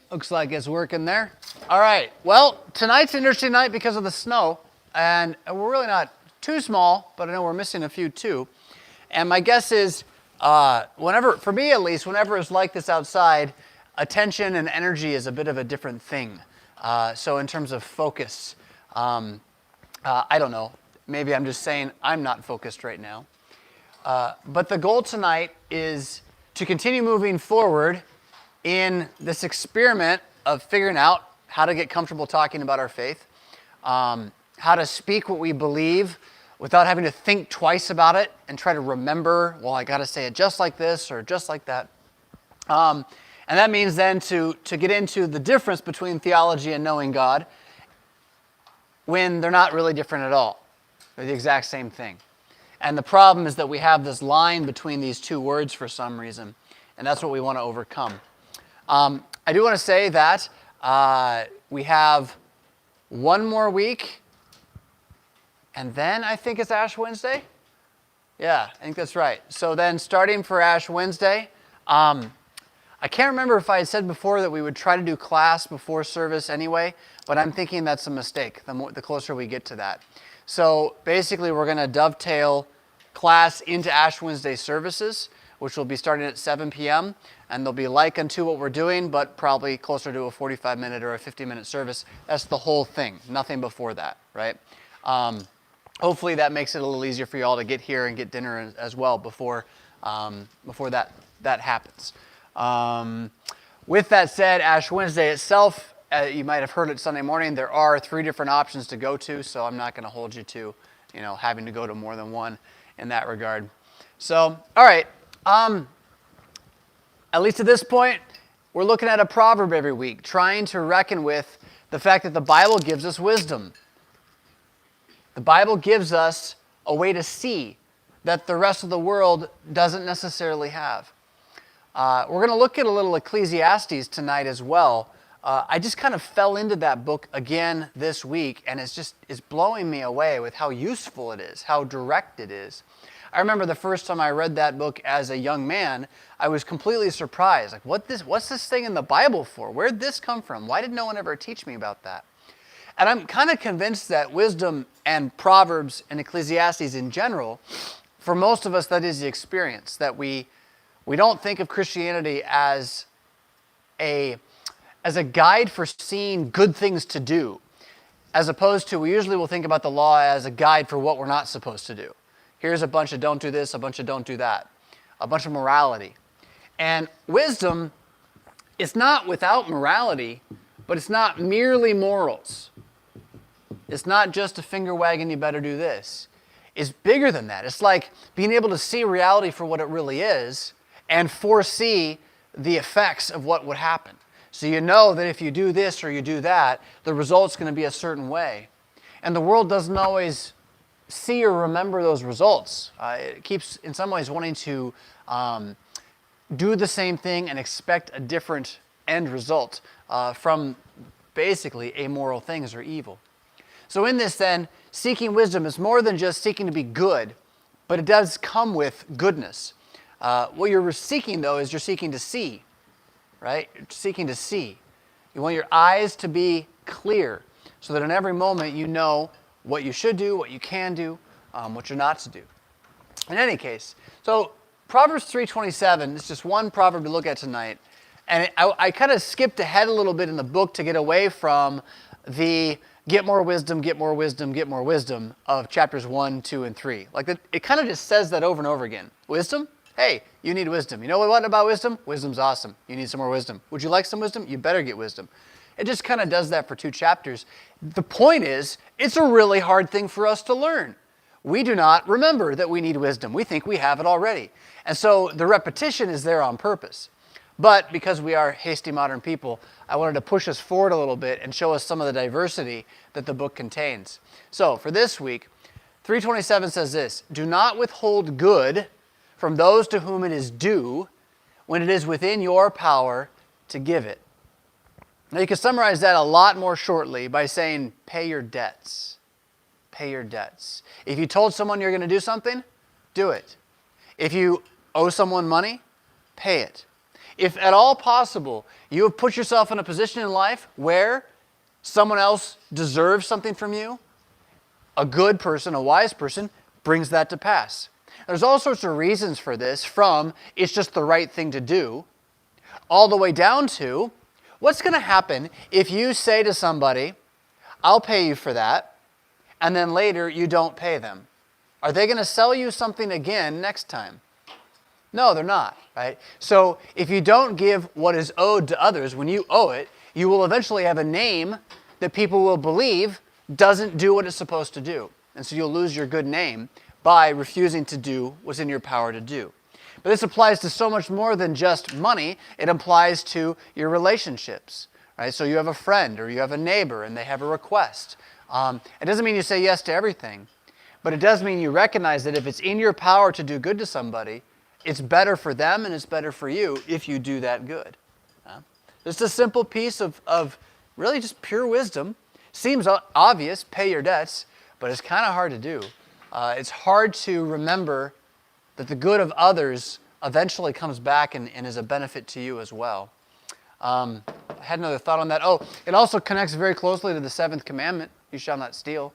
Looks like it's working there. All right. Well, tonight's an interesting night because of the snow. And we're really not too small, but I know we're missing a few too. And my guess is, for me at least, whenever it's like this outside, attention and energy is a bit of a different thing. So in terms of focus, I don't know. Maybe I'm just saying I'm not focused right now. But the goal tonight is to continue moving forward in this experiment of figuring out how to get comfortable talking about our faith, how to speak what we believe without having to think twice about it and try to remember, well, I got to say it just like this or just like that. And that means then to get into the difference between theology and knowing God when they're not really different at all. They're the exact same thing. And the problem is that we have this line between these two words for some reason, and that's what we want to overcome. I do want to say that we have one more week, and then I think it's Ash Wednesday. Yeah, I think that's right. So then starting for Ash Wednesday, I can't remember if I had said before that we would try to do class before service anyway, but I'm thinking that's a mistake the closer we get to that. So basically we're going to dovetail class into Ash Wednesday services, which will be starting at 7 p.m., and they'll be like unto what we're doing, but probably closer to a 45-minute or a 50-minute service. That's the whole thing, nothing before that, right? Hopefully that makes it a little easier for you all to get here and get dinner as well before that happens. With that said, Ash Wednesday itself, you might have heard it Sunday morning, there are 3 different options to go to, so I'm not going to hold you to, having to go to more than one in that regard. So, all right. At least at this point, we're looking at a proverb every week, trying to reckon with the fact that the Bible gives us wisdom. The Bible gives us a way to see that the rest of the world doesn't necessarily have. We're going to look at a little Ecclesiastes tonight as well. I just kind of fell into that book again this week, and it's blowing me away with how useful it is, how direct it is. I remember the first time I read that book as a young man, I was completely surprised. Like, what's this thing in the Bible for? Where'd this come from? Why did no one ever teach me about that? And I'm kind of convinced that wisdom and Proverbs and Ecclesiastes in general, for most of us, that is the experience, that we don't think of Christianity as a guide for seeing good things to do, as opposed to we usually will think about the law as a guide for what we're not supposed to do. Here's a bunch of don't do this, a bunch of don't do that, a bunch of morality. And wisdom is not without morality, but it's not merely morals. It's not just a finger wagging, you better do this. It's bigger than that. It's like being able to see reality for what it really is and foresee the effects of what would happen. So you know that if you do this or you do that, the result's going to be a certain way. And the world doesn't always see or remember those results. It keeps, in some ways, wanting to do the same thing and expect a different end result from basically amoral things or evil. So in this then, seeking wisdom is more than just seeking to be good, but it does come with goodness. What you're seeking, though, is you're seeking to see, right? You're seeking to see. You want your eyes to be clear so that in every moment you know what you should do, what you can do, what you're not to do. In any case, so Proverbs 3:27 is just one proverb to look at tonight. And I kind of skipped ahead a little bit in the book to get away from the get more wisdom, get more wisdom, get more wisdom of chapters 1, 2, and 3. Like it kind of just says that over and over again. Wisdom? Hey, you need wisdom. You know what about wisdom? Wisdom's awesome. You need some more wisdom. Would you like some wisdom? You better get wisdom. It just kind of does that for 2 chapters. The point is, it's a really hard thing for us to learn. We do not remember that we need wisdom. We think we have it already. And so the repetition is there on purpose. But because we are hasty modern people, I wanted to push us forward a little bit and show us some of the diversity that the book contains. So for this week, 3:27 says this: "Do not withhold good from those to whom it is due when it is within your power to give it." Now you can summarize that a lot more shortly by saying, pay your debts. Pay your debts. If you told someone you're going to do something, do it. If you owe someone money, pay it. If at all possible, you have put yourself in a position in life where someone else deserves something from you, a good person, a wise person, brings that to pass. There's all sorts of reasons for this, from it's just the right thing to do, all the way down to what's going to happen if you say to somebody, I'll pay you for that, and then later you don't pay them. Are they going to sell you something again next time? No, they're not, right? So if you don't give what is owed to others, when you owe it, you will eventually have a name that people will believe doesn't do what it's supposed to do. And so you'll lose your good name by refusing to do what's in your power to do. But this applies to so much more than just money. It applies to your relationships, right? So you have a friend or you have a neighbor and they have a request. It doesn't mean you say yes to everything, but it does mean you recognize that if it's in your power to do good to somebody, it's better for them and it's better for you if you do that good. Just a simple piece of really just pure wisdom. Seems obvious, pay your debts, but it's kind of hard to do. It's hard to remember that the good of others eventually comes back and is a benefit to you as well. I had another thought on that. Oh, it also connects very closely to the seventh commandment, you shall not steal.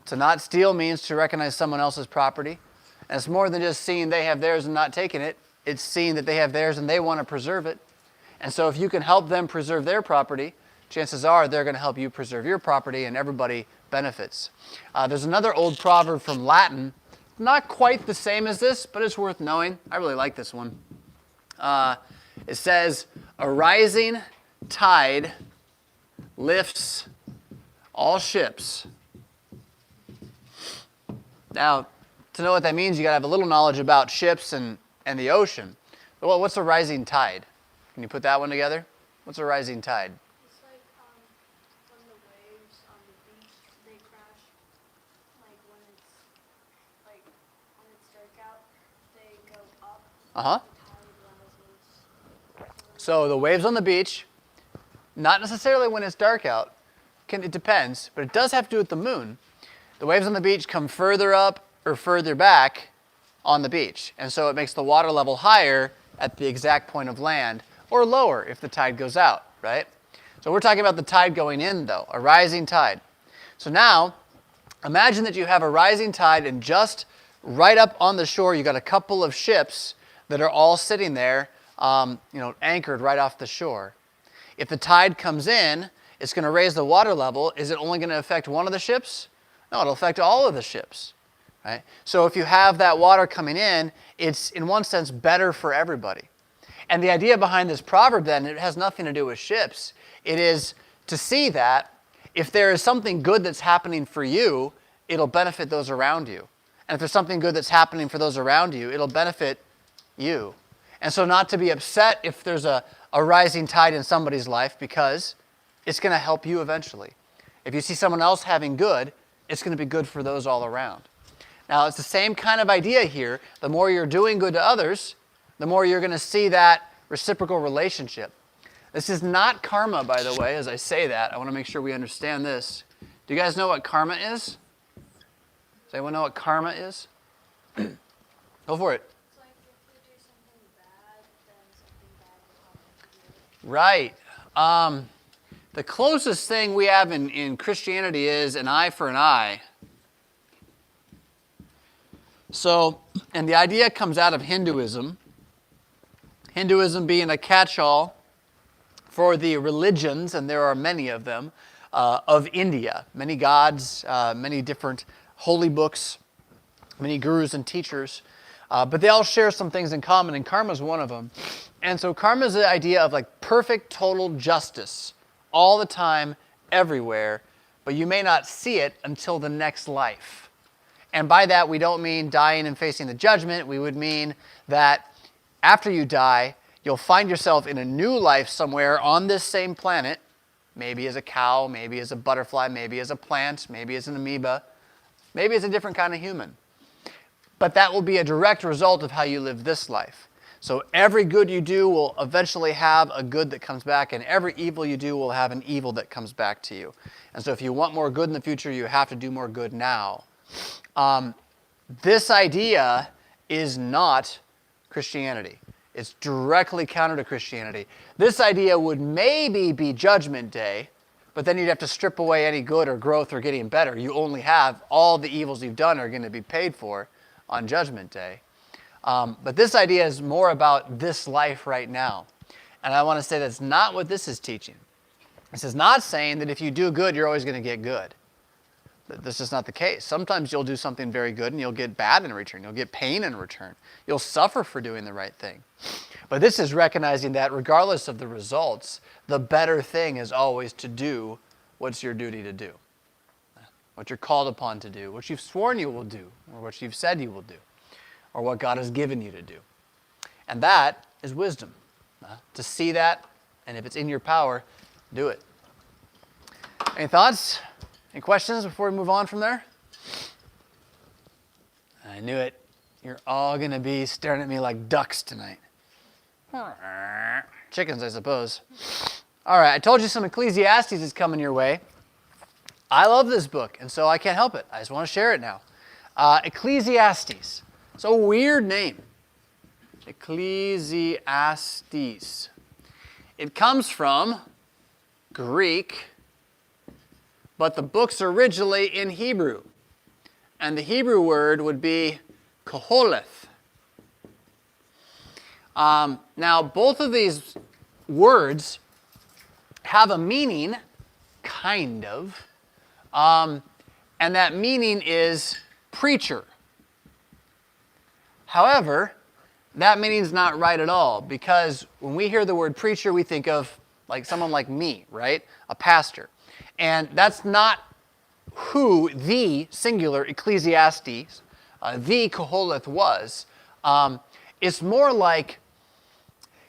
To not steal means to recognize someone else's property. And it's more than just seeing they have theirs and not taking it. It's seeing that they have theirs and they want to preserve it. And so if you can help them preserve their property, chances are they're going to help you preserve your property and everybody benefits. There's another old proverb from Latin, not quite the same as this, but it's worth knowing. I really like this one. It says, a rising tide lifts all ships. Now, to know what that means, you got to have a little knowledge about ships and the ocean. Well, what's a rising tide? Can you put that one together? What's a rising tide? It's like when the waves on the beach, they crash. Like when it's dark out, they go up. Uh-huh. The tide levels. So the waves on the beach, not necessarily when it's dark out. It depends, but it does have to do with the moon. The waves on the beach come further up or further back on the beach. And so it makes the water level higher at the exact point of land, or lower if the tide goes out, right? So we're talking about the tide going in, though, a rising tide. So now, imagine that you have a rising tide and just right up on the shore, you got a couple of ships that are all sitting there, anchored right off the shore. If the tide comes in, it's going to raise the water level. Is it only going to affect one of the ships? No, it'll affect all of the ships, right? So if you have that water coming in, it's in one sense better for everybody. And the idea behind this proverb then, it has nothing to do with ships. It is to see that if there is something good that's happening for you, it'll benefit those around you. And if there's something good that's happening for those around you, it'll benefit you. And so not to be upset if there's a rising tide in somebody's life, because it's going to help you eventually. If you see someone else having good, it's going to be good for those all around. Now, it's the same kind of idea here. The more you're doing good to others, the more you're going to see that reciprocal relationship. This is not karma, by the way, as I say that. I want to make sure we understand this. Do you guys know what karma is? Does anyone know what karma is? Go for it. It's like if you do something bad, then something bad will happen to you. Right. The closest thing we have in Christianity is an eye for an eye. So, and the idea comes out of Hinduism. Hinduism being a catch-all for the religions, and there are many of them, of India. Many gods, many different holy books, many gurus and teachers. But they all share some things in common, and karma is one of them. And so karma is the idea of like perfect, total justice all the time, everywhere, but you may not see it until the next life. And by that, we don't mean dying and facing the judgment. We would mean that after you die, you'll find yourself in a new life somewhere on this same planet, maybe as a cow, maybe as a butterfly, maybe as a plant, maybe as an amoeba, maybe as a different kind of human. But that will be a direct result of how you live this life. So every good you do will eventually have a good that comes back, and every evil you do will have an evil that comes back to you. And so if you want more good in the future, you have to do more good now. This idea is not Christianity. It's directly counter to Christianity. This idea would maybe be Judgment Day, but then you'd have to strip away any good or growth or getting better. You only have all the evils you've done are going to be paid for on Judgment Day. But this idea is more about this life right now. And I want to say that's not what this is teaching. This is not saying that if you do good, you're always going to get good. This is not the case. Sometimes you'll do something very good and you'll get bad in return. You'll get pain in return. You'll suffer for doing the right thing. But this is recognizing that regardless of the results, the better thing is always to do what's your duty to do. What you're called upon to do, what you've sworn you will do, or what you've said you will do, or what God has given you to do. And that is wisdom. To see that, and if it's in your power, do it. Any thoughts? Any questions before we move on from there? I knew it. You're all going to be staring at me like ducks tonight. Chickens, I suppose. All right, I told you some Ecclesiastes is coming your way. I love this book, and so I can't help it. I just want to share it now. Ecclesiastes. It's a weird name. Ecclesiastes. It comes from Greek, but the book's originally in Hebrew. And the Hebrew word would be koholeth. Now, both of these words have a meaning, kind of, and that meaning is preacher. However, that meaning is not right at all, because when we hear the word preacher, we think of like someone like me, right? A pastor. And that's not who the singular Ecclesiastes, the Koholeth was. It's more like,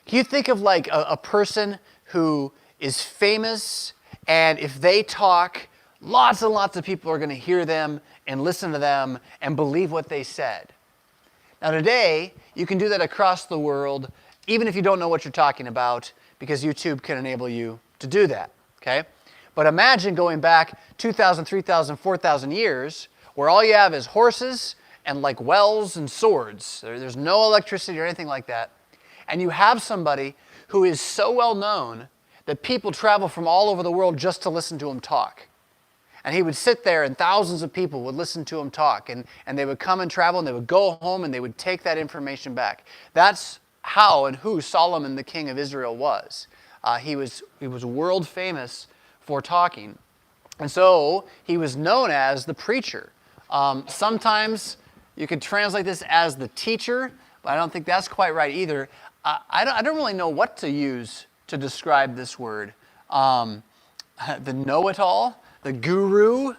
you think of like a person who is famous, and if they talk, lots and lots of people are going to hear them and listen to them and believe what they said. Now today, you can do that across the world, even if you don't know what you're talking about, because YouTube can enable you to do that, okay? But imagine going back 2,000, 3,000, 4,000 years, where all you have is horses and like wells and swords. There's no electricity or anything like that. And you have somebody who is so well known that people travel from all over the world just to listen to him talk. And he would sit there and thousands of people would listen to him talk, and they would come and travel and they would go home and they would take that information back. That's how and who Solomon, the king of Israel, was. He was world famous for talking. And so he was known as the preacher. Sometimes you could translate this as the teacher, but I don't think that's quite right either. I don't really know what to use to describe this word. The know-it-all, the guru.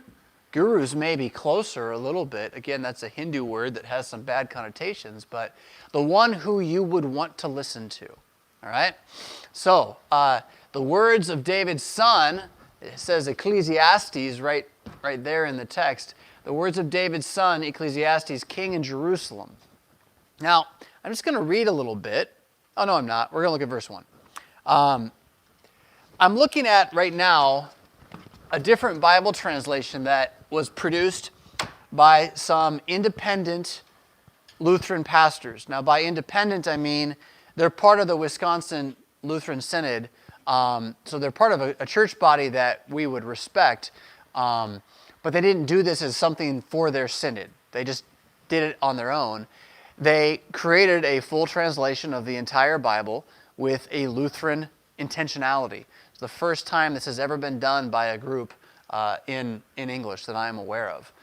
Gurus may be closer a little bit. Again, that's a Hindu word that has some bad connotations, but the one who you would want to listen to. All right? So, the words of David's son, it says Ecclesiastes right there in the text. The words of David's son, Ecclesiastes, king in Jerusalem. Now, I'm just going to read a little bit. Oh, no, I'm not. We're going to look at verse 1. I'm looking at, right now, a different Bible translation that was produced by some independent Lutheran pastors. Now, by independent, I mean they're part of the Wisconsin Lutheran Synod, so they're part of a church body that we would respect, but they didn't do this as something for their synod. They just did it on their own. They created a full translation of the entire Bible with a Lutheran intentionality. It's the first time this has ever been done by a group in English that I am aware of.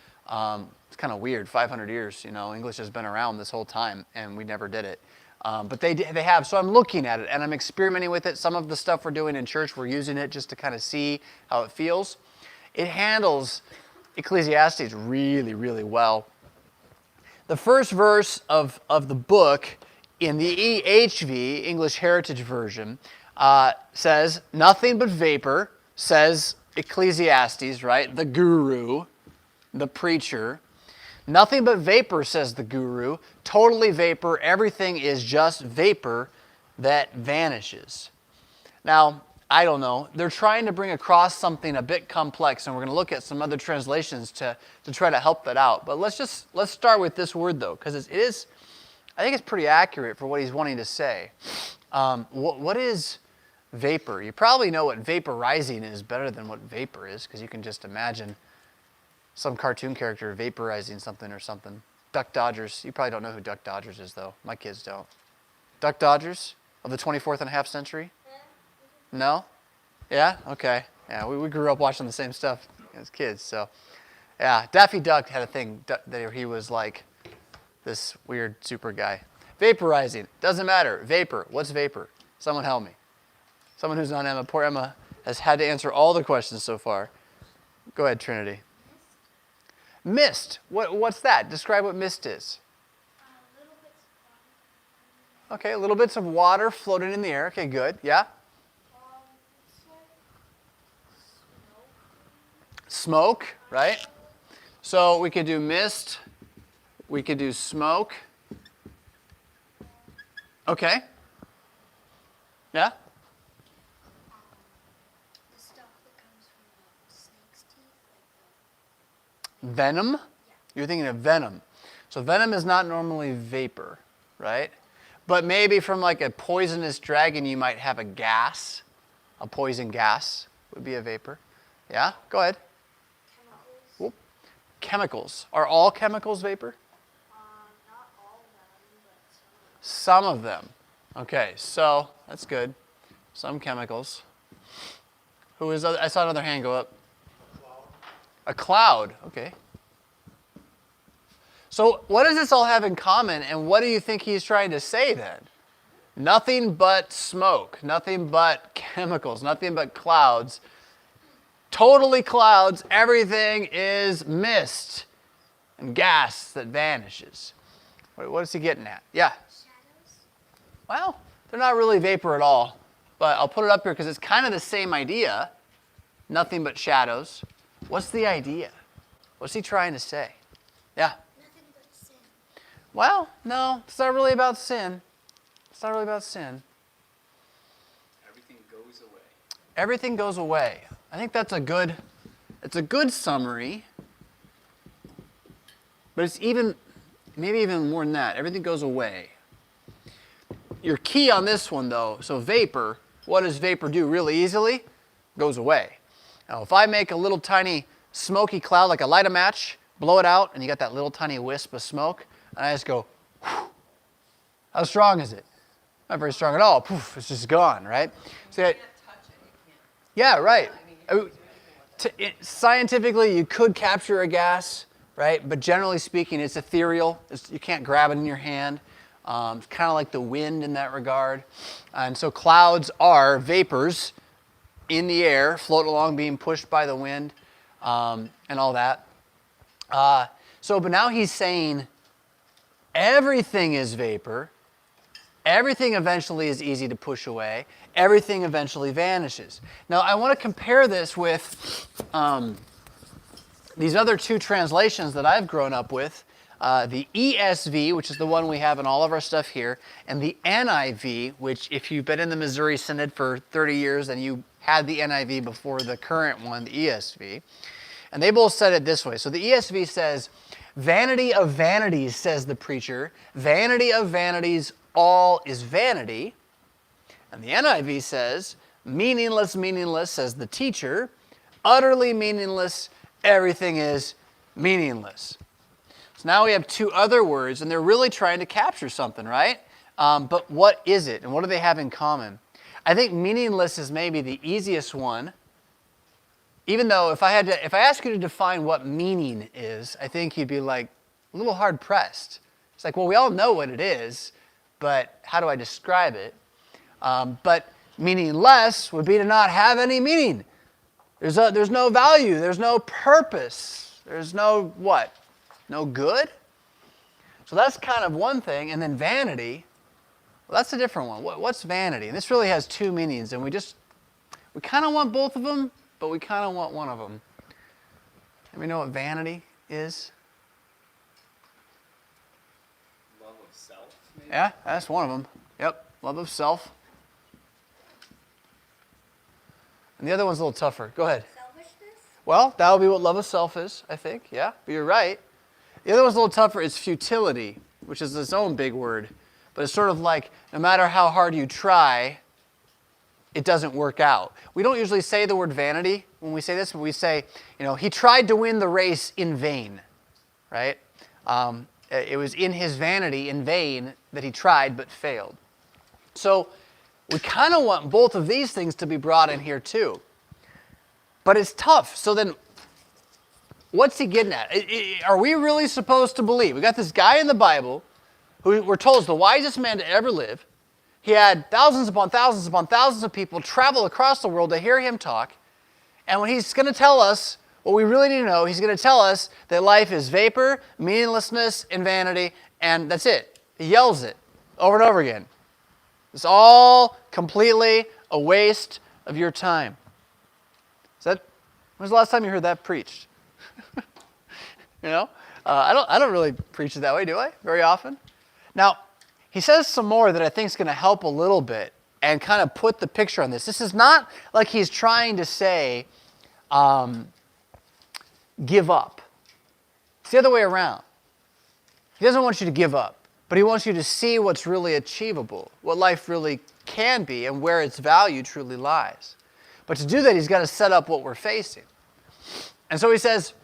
It's kind of weird, 500 years, English has been around this whole time, and we never did it. But they have, so I'm looking at it, and I'm experimenting with it. Some of the stuff we're doing in church, we're using it just to kind of see how it feels. It handles Ecclesiastes really, really well. The first verse of the book in the EHV, English Heritage Version, says, "Nothing but vapor," says Ecclesiastes, right? The guru, the preacher. "Nothing but vapor," says the guru. Totally vapor. Everything is just vapor that vanishes. Now, I don't know. They're trying to bring across something a bit complex, and we're going to look at some other translations to try to help that out. But let's start with this word, though, because it is I think it's pretty accurate for what he's wanting to say. What is vapor? You probably know what vaporizing is better than what vapor is, because you can just imagine some cartoon character vaporizing something or something. Duck Dodgers. You probably don't know who Duck Dodgers is, though. My kids don't. Duck Dodgers of the 24th and a half century? No? Yeah? Okay. Yeah, we grew up watching the same stuff as kids, so. Yeah, Daffy Duck had a thing that he was like this weird super guy. Vaporizing. Doesn't matter. Vapor. What's vapor? Someone help me. Someone who's not Emma. Poor Emma has had to answer all the questions so far. Go ahead, Trinity. Mist. What's that? Describe what mist is. Little bits of Okay, little bits of water floating in the air. Okay, good. Yeah? it's like smoke. Smoke, right? So we could do mist. We could do smoke. Okay. Yeah? The stuff that comes from snake's teeth, like Venom? Yeah. You're thinking of venom. So venom is not normally vapor, right? But maybe from like a poisonous dragon, you might have a gas. A poison gas would be a vapor. Yeah? Go ahead. chemicals. Whoop. Chemicals. Are all chemicals vapor? Not all of them, but Some of them. Okay, so that's good. Some chemicals. Who is other? I saw another hand go up. A cloud. Okay. So what does this all have in common, and what do you think he's trying to say then? Nothing but smoke, nothing but chemicals, nothing but clouds. Totally clouds, everything is mist and gas that vanishes. What is he getting at? Yeah? shadows. Well, they're not really vapor at all, but I'll put it up here because it's kind of the same idea. Nothing but shadows. What's the idea? What's he trying to say? Yeah? Nothing but sin. Well, no, it's not really about sin. It's not really about sin. Everything goes away. Everything goes away. I think it's a good summary, but it's maybe even more than that. Everything goes away. Your key on this one, though, so vapor, what does vapor do really easily? Goes away. Now, if I make a little tiny smoky cloud, like I light a match, blow it out, and you got that little tiny wisp of smoke, and I just go, whew. How strong is it? Not very strong at all. Poof, it's just gone, right? So, You can't touch it. You can't. yeah, right. I mean, you can't do anything with it. Scientifically, you could capture a gas, right? But generally speaking, it's ethereal. You can't grab it in your hand. It's kind of like the wind in that regard. And so clouds are vapors in the air, floating along, being pushed by the wind, and all that. But now he's saying everything is vapor. Everything eventually is easy to push away. Everything eventually vanishes. Now, I want to compare this with these other two translations that I've grown up with. The ESV, which is the one we have in all of our stuff here, and the NIV, which if you've been in the Missouri Synod for 30 years, then you had the NIV before the current one, the ESV. And they both said it this way. So the ESV says, "Vanity of vanities, says the preacher. Vanity of vanities, all is vanity." And the NIV says, "Meaningless, meaningless, says the teacher. Utterly meaningless, everything is meaningless." So now we have two other words, and they're really trying to capture something, right? But what is it, and what do they have in common? I think meaningless is maybe the easiest one. Even though if I ask you to define what meaning is, I think you'd be like a little hard pressed. It's like, well, we all know what it is, but how do I describe it? But meaningless would be to not have any meaning. There's no value. There's no purpose. There's no what? No good? So that's kind of one thing. And then vanity, well, that's a different one. What's vanity? And this really has two meanings. And we kind of want both of them, but we kind of want one of them. Anybody know what vanity is? Love of self, maybe? Yeah, that's one of them. Yep, love of self. And the other one's a little tougher. Go ahead. Selfishness? Well, that would be what love of self is, I think. Yeah, but you're right. The other one's a little tougher. It's futility. which is its own big word. But it's sort of like no matter how hard you try, it doesn't work out. We don't usually say the word vanity when we say this, but we say, he tried to win the race in vain, right? It was in his vanity, in vain, that he tried but failed. So we kind of want both of these things to be brought in here too. But it's tough. So then, what's he getting at? Are we really supposed to believe? We got this guy in the Bible who we're told is the wisest man to ever live. He had thousands upon thousands upon thousands of people travel across the world to hear him talk. And when he's going to tell us what we really need to know, he's going to tell us that life is vapor, meaninglessness, and vanity, and that's it. He yells it over and over again. It's all completely a waste of your time. When's the last time you heard that preached? I don't really preach it that way, do I? Very often. Now, he says some more that I think is going to help a little bit and kind of put the picture on this. This is not like he's trying to say, give up. It's the other way around. He doesn't want you to give up, but he wants you to see what's really achievable, what life really can be, and where its value truly lies. But to do that, he's got to set up what we're facing. And so he says,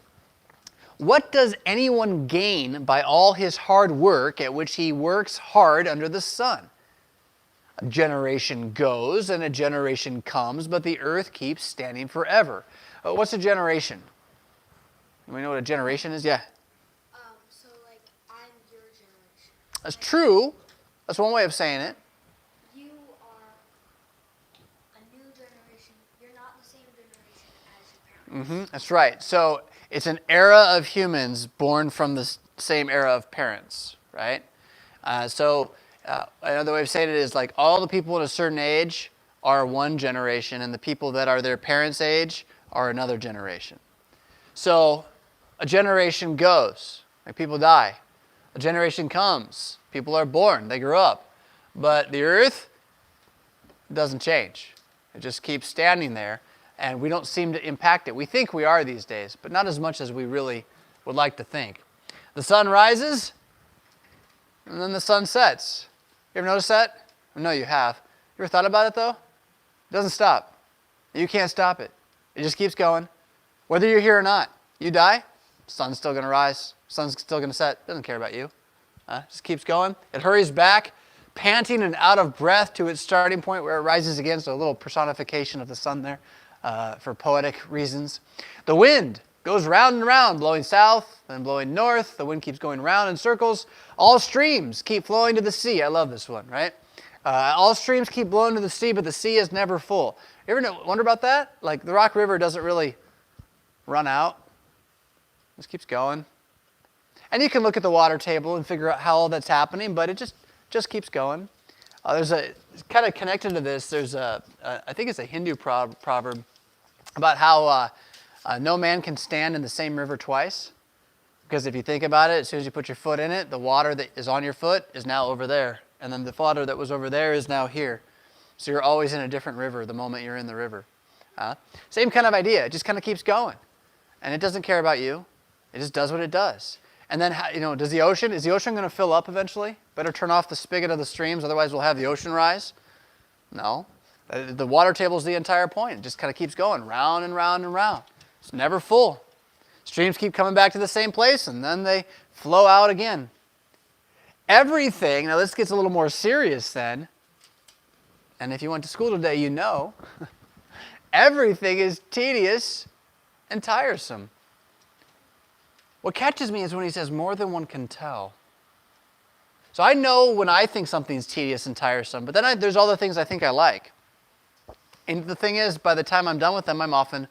what does anyone gain by all his hard work at which he works hard under the sun? A generation goes and a generation comes, but the earth keeps standing forever. What's a generation? Do we know what a generation is? Yeah. So like, I'm your generation. That's true. That's one way of saying it. You are a new generation. You're not the same generation as your parents. That's right. So it's an era of humans born from the same era of parents, right? Another way of saying it is like all the people in a certain age are one generation, and the people that are their parents' age are another generation. So a generation goes, like people die. A generation comes, people are born, they grow up. But the earth doesn't change. It just keeps standing there, and we don't seem to impact it. We think we are these days, but not as much as we really would like to think. The sun rises, and then the sun sets. You ever notice that? I know you have. You ever thought about it, though? It doesn't stop. You can't stop it. It just keeps going. Whether you're here or not, you die, sun's still going to rise, sun's still going to set. Doesn't care about you. Just keeps going. It hurries back, panting and out of breath to its starting point where it rises again. So a little personification of the sun there for poetic reasons. The wind goes round and round, blowing south, then blowing north. The wind keeps going round in circles. All streams keep flowing to the sea. I love this one, right? All streams keep blowing to the sea, but the sea is never full. You ever wonder about that? Like the Rock River doesn't really run out. It just keeps going. And you can look at the water table and figure out how all that's happening, but it just keeps going. There's kind of connected to this, there's I think it's a Hindu proverb about how no man can stand in the same river twice. Because if you think about it, as soon as you put your foot in it, the water that is on your foot is now over there. And then the water that was over there is now here. So you're always in a different river the moment you're in the river. Same kind of idea. It just kind of keeps going. And it doesn't care about you. It just does what it does. And then, is the ocean going to fill up eventually? Better turn off the spigot of the streams, otherwise we'll have the ocean rise. No. The water table is the entire point. It just kind of keeps going round and round and round. It's never full. Streams keep coming back to the same place, and then they flow out again. Everything, now this gets a little more serious then, and if you went to school today, you know, everything is tedious and tiresome. What catches me is when he says more than one can tell. So I know when I think something's tedious and tiresome, but then there's all the things I think I like. And the thing is, by the time I'm done with them, I'm often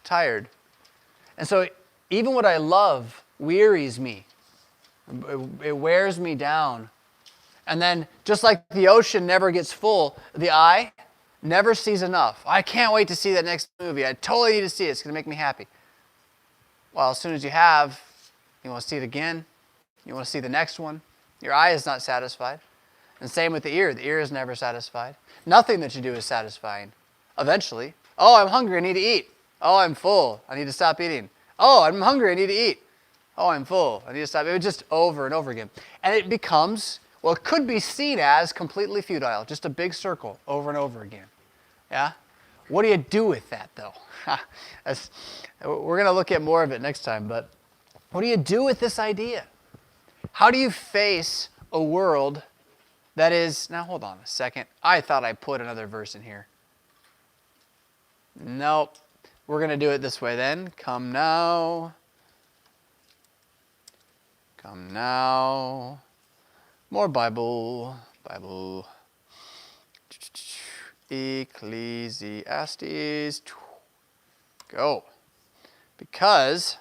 tired. And so even what I love wearies me. It wears me down. And then just like the ocean never gets full, the eye never sees enough. I can't wait to see that next movie. I totally need to see it. It's going to make me happy. Well, as soon as you have, you want to see it again. You want to see the next one. Your eye is not satisfied. And same with the ear. The ear is never satisfied. Nothing that you do is satisfying. Eventually, oh, I'm hungry. I need to eat. Oh, I'm full. I need to stop eating. Oh, I'm hungry. I need to eat. Oh, I'm full. I need to stop. It was just over and over again. And it becomes, well, it could be seen as completely futile, just a big circle over and over again. Yeah? What do you do with that, though? We're going to look at more of it next time, but what do you do with this idea? How do you face a world that is, now hold on a second. I thought I put another verse in here. Nope. We're going to do it this way then. Come now. Come now. More Bible. Bible. Ecclesiastes. Go. Because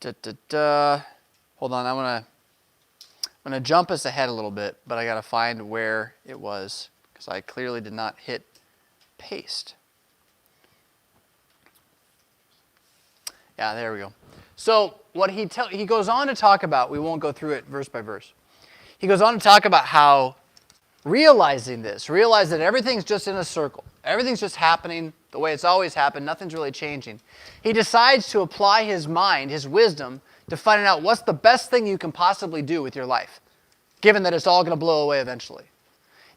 hold on, I'm gonna jump us ahead a little bit, but I gotta find where it was because I clearly did not hit paste. Yeah, there we go. So what he goes on to talk about, we won't go through it verse by verse. He goes on to talk about how realize that everything's just in a circle. Everything's just happening the way it's always happened. Nothing's really changing. He decides to apply his mind, his wisdom, to finding out what's the best thing you can possibly do with your life, given that it's all going to blow away eventually.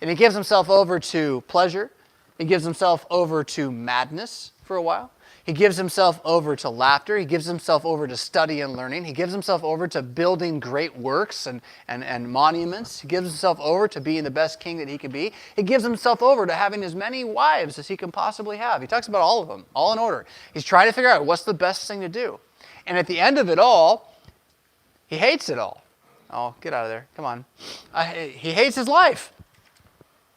And he gives himself over to pleasure. He gives himself over to madness for a while. He gives himself over to laughter. He gives himself over to study and learning. He gives himself over to building great works and monuments. He gives himself over to being the best king that he can be. He gives himself over to having as many wives as he can possibly have. He talks about all of them, all in order. He's trying to figure out what's the best thing to do. And at the end of it all, he hates it all. Oh, get out of there. Come on. He hates his life.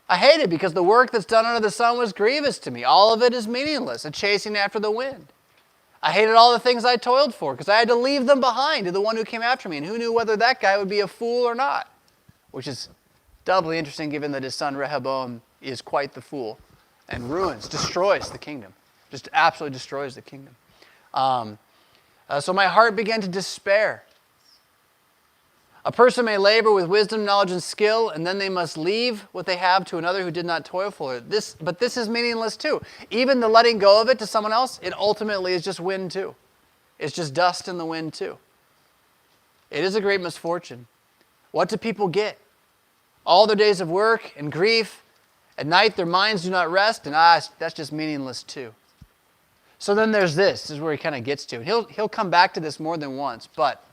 I hate it because the work that's done under the sun was grievous to me. All of it is meaningless, a chasing after the wind. I hated all the things I toiled for because I had to leave them behind to the one who came after me. And who knew whether that guy would be a fool or not? Which is doubly interesting given that his son Rehoboam is quite the fool and destroys the kingdom. Just absolutely destroys the kingdom. So my heart began to despair. A person may labor with wisdom, knowledge, and skill, and then they must leave what they have to another who did not toil for it. But this is meaningless too. Even the letting go of it to someone else, it ultimately is just wind too. It's just dust in the wind too. It is a great misfortune. What do people get? All their days of work and grief. At night their minds do not rest, and that's just meaningless too. So then there's this. This is where he kind of gets to. He'll come back to this more than once, but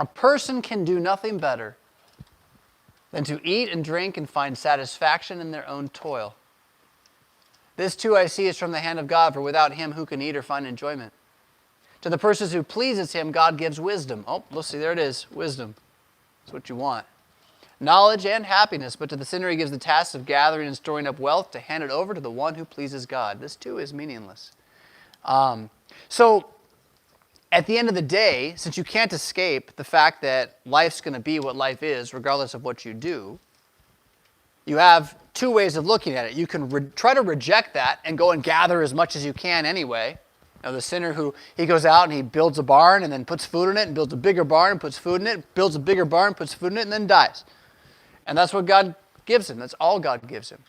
a person can do nothing better than to eat and drink and find satisfaction in their own toil. This too I see is from the hand of God, for without him who can eat or find enjoyment? To the person who pleases him, God gives wisdom. Oh, let's see, there it is, wisdom. That's what you want. Knowledge and happiness, but to the sinner he gives the task of gathering and storing up wealth to hand it over to the one who pleases God. This too is meaningless. So at the end of the day, since you can't escape the fact that life's going to be what life is, regardless of what you do, you have two ways of looking at it. You can try to reject that and go and gather as much as you can anyway. Now, the sinner he goes out and he builds a barn and then puts food in it and builds a bigger barn and puts food in it, builds a bigger barn, puts food in it, and then dies. And that's what God gives him. That's all God gives him.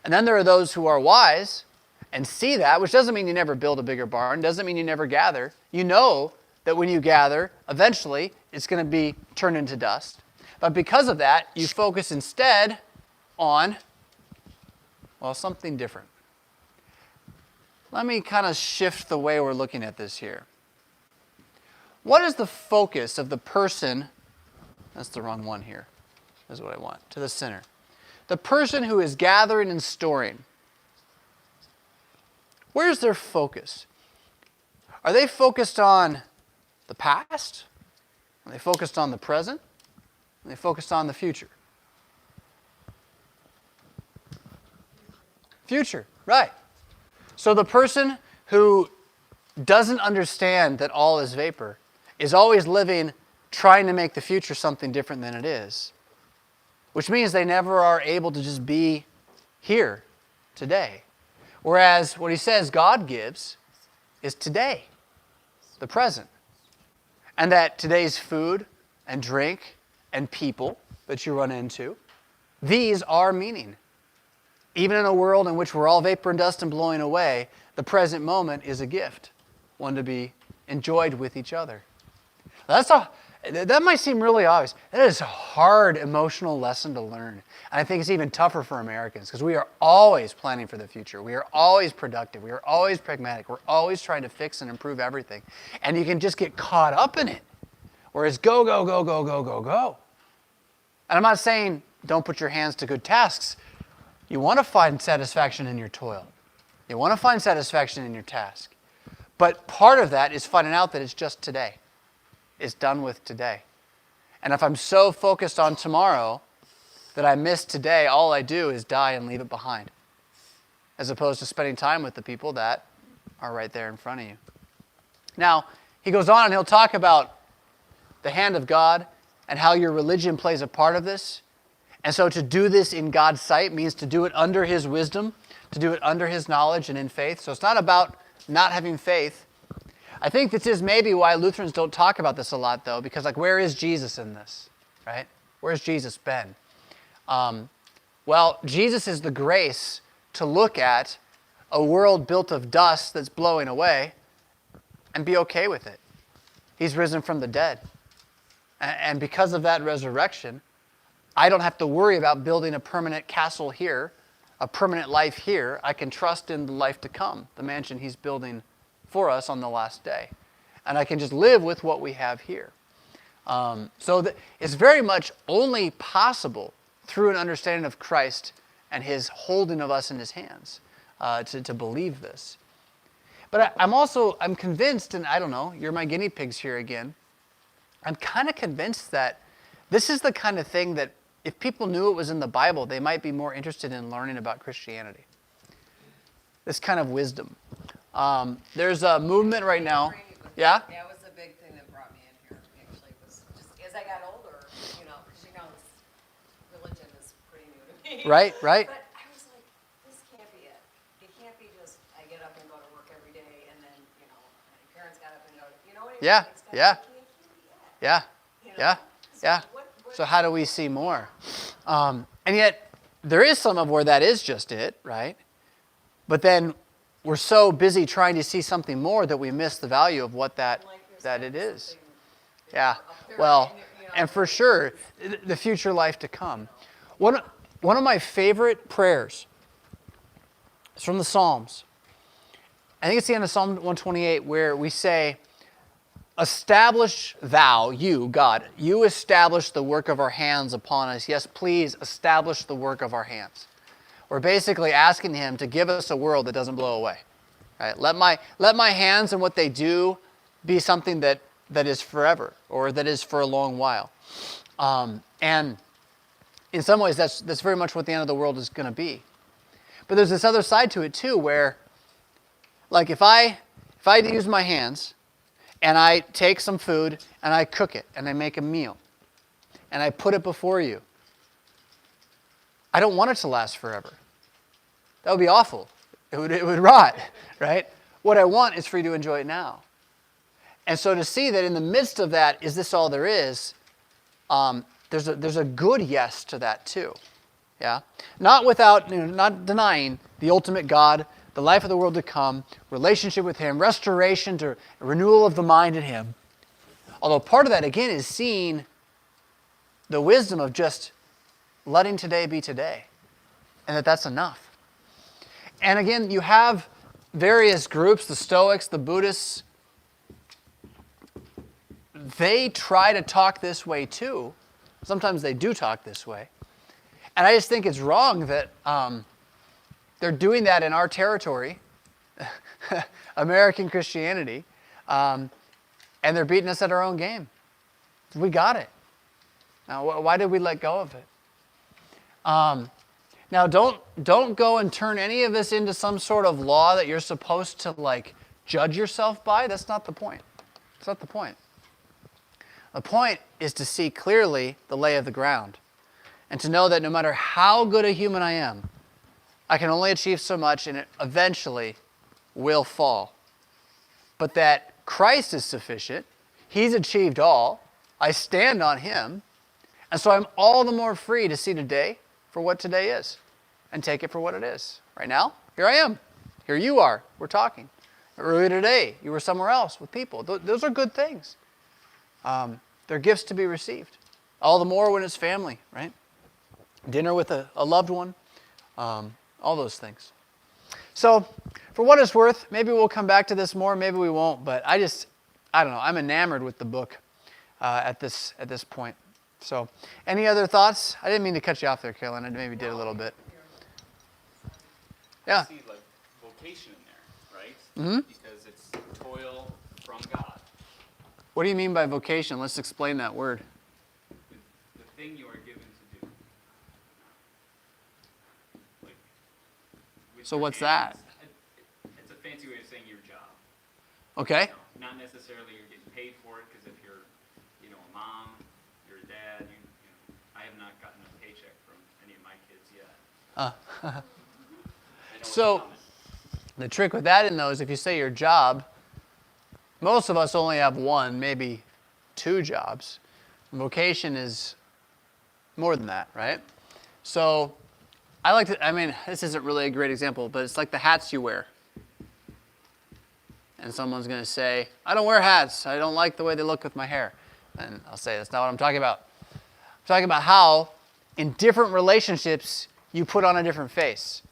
And then there are those who are wise and see that, which doesn't mean you never build a bigger barn, doesn't mean you never gather. You know that when you gather, eventually it's going to be turned into dust. But because of that, you focus instead on, well, something different. Let me kind of shift the way we're looking at this here. What is the focus of the person? That's the wrong one here. That's what I want. To the sinner. The person who is gathering and storing. Where's their focus? Are they focused on the past? Are they focused on the present? Are they focused on the future? Future, right. So the person who doesn't understand that all is vapor is always living trying to make the future something different than it is, which means they never are able to just be here today. Whereas what he says God gives is today, the present. And that today's food and drink and people that you run into, these are meaning. even in a world in which we're all vapor and dust and blowing away, the present moment is a gift, one to be enjoyed with each other. That might seem really obvious. That is a hard emotional lesson to learn. And I think it's even tougher for Americans because we are always planning for the future. We are always productive. We are always pragmatic. We're always trying to fix and improve everything. And you can just get caught up in it. Whereas go, go, go, go, go, go, go. And I'm not saying don't put your hands to good tasks. You want to find satisfaction in your toil. You want to find satisfaction in your task. But part of that is finding out that it's just today. It's done with today. And if I'm so focused on tomorrow that I miss today, all I do is die and leave it behind, as opposed to spending time with the people that are right there in front of you. Now, he goes on and he'll talk about the hand of God and how your religion plays a part of this. And so to do this in God's sight means to do it under his wisdom, to do it under his knowledge and in faith. So it's not about not having faith. I think this is maybe why Lutherans don't talk about this a lot, though, because where is Jesus in this, right? Where's Jesus been? Well, Jesus is the grace to look at a world built of dust that's blowing away and be okay with it. He's risen from the dead. And because of that resurrection, I don't have to worry about building a permanent castle here, a permanent life here. I can trust in the life to come, the mansion he's building for us on the last day. And I can just live with what we have here. It's very much only possible through an understanding of Christ and his holding of us in his hands to believe this. But I'm convinced, and I don't know, you're my guinea pigs here again. I'm kind of convinced that this is the kind of thing that if people knew it was in the Bible, they might be more interested in learning about Christianity. This kind of wisdom. There's a movement right now. Yeah? That was the big thing that brought me in here, actually, was just as I got older, because religion is pretty new to me. Right. But I was like, this can't be it. It can't be just, I get up and go to work every day, and then, my parents got up and go, what I mean? Yeah, It can't be it. Yeah. So what- So how do we see more? And yet, there is some of where that is just it, right? But then we're so busy trying to see something more that we miss the value of what that it is. Yeah. Well, and for sure, the future life to come. One of my favorite prayers is from the Psalms. I think it's the end of Psalm 128 where we say, establish thou, you, God, you establish the work of our hands upon us. Yes, please establish the work of our hands. We're basically asking him to give us a world that doesn't blow away. Right? Let my hands and what they do be something that is forever or that is for a long while. And in some ways, that's very much what the end of the world is going to be. But there's this other side to it too where, like if I use my hands and I take some food and I cook it and I make a meal and I put it before you, I don't want it to last forever. That would be awful. It would rot, right? What I want is for you to enjoy it now. And so to see that in the midst of that, is this all there is? There's a good yes to that too. Yeah, not without, not denying the ultimate God, the life of the world to come, relationship with him, restoration to renewal of the mind in him. Although part of that, again, is seeing the wisdom of just letting today be today, and that's enough. And again, you have various groups, the Stoics, the Buddhists. They try to talk this way too. Sometimes they do talk this way. And I just think it's wrong that they're doing that in our territory, American Christianity, and they're beating us at our own game. We got it. Now, why did we let go of it? Now, don't go and turn any of this into some sort of law that you're supposed to judge yourself by. That's not the point. That's not the point. The point is to see clearly the lay of the ground and to know that no matter how good a human I am, I can only achieve so much and it eventually will fall. But that Christ is sufficient. He's achieved all. I stand on him. And so I'm all the more free to see today for what today is. and take it for what it is. Right now, here I am. Here you are. We're talking. Earlier today, you were somewhere else with people. Those are good things. They're gifts to be received. All the more when it's family, right? Dinner with a loved one. All those things. So, for what it's worth, maybe we'll come back to this more, maybe we won't, but I don't know, I'm enamored with the book at this point. So, any other thoughts? I didn't mean to cut you off there, Carolyn. I maybe did a little bit. Yeah. I see like vocation in there, right? Mm-hmm. Because it's toil from God. What do you mean by vocation? Let's explain that word. The thing you are given to do. Like, with So your what's hands. that? It's a fancy way of saying your job. Okay. You know, not necessarily you're getting paid for it, because if you're, a mom, you're a dad, I have not gotten a paycheck from any of my kids yet. I know it's So, coming. the trick with that though is if you say your job, most of us only have one, maybe two jobs. Vocation is more than that, right? So, this isn't really a great example, but it's like the hats you wear. And someone's going to say, I don't wear hats. I don't like the way they look with my hair. And I'll say, that's not what I'm talking about. I'm talking about how in different relationships you put on a different face.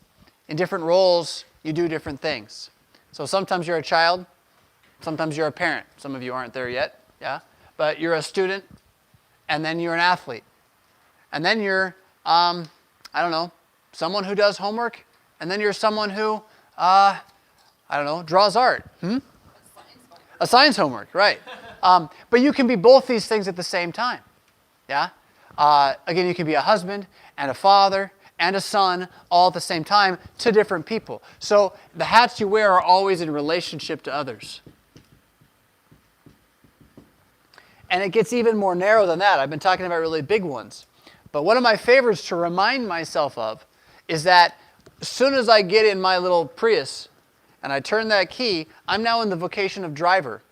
In different roles, you do different things. So sometimes you're a child. Sometimes you're a parent. Some of you aren't there yet, yeah? But you're a student, and then you're an athlete. And then you're, someone who does homework, and then you're someone who, draws art. A science homework, right. But you can be both these things at the same time, yeah? Again, you can be a husband and a father and a son all at the same time to different people. So the hats you wear are always in relationship to others. And it gets even more narrow than that. I've been talking about really big ones. But one of my favorites to remind myself of is that as soon as I get in my little Prius and I turn that key, I'm now in the vocation of driver.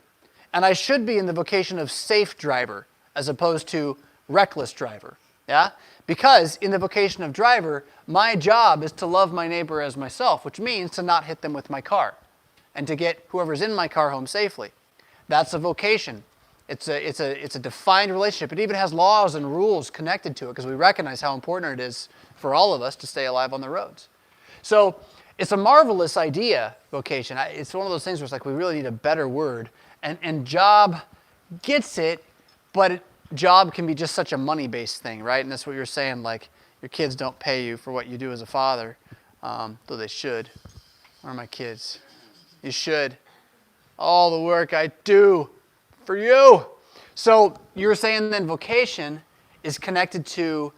And I should be in the vocation of safe driver as opposed to reckless driver. Yeah? Because in the vocation of driver, my job is to love my neighbor as myself, which means to not hit them with my car and to get whoever's in my car home safely. That's a vocation. It's a defined relationship. It even has laws and rules connected to it because we recognize how important it is for all of us to stay alive on the roads. So it's a marvelous idea, vocation. It's one of those things where it's like we really need a better word. And job gets it, but job can be just such a money-based thing, right? And that's what you're saying, like your kids don't pay you for what you do as a father, though they should. Where are my kids? You should. All the work I do for you. So you were saying then vocation is connected to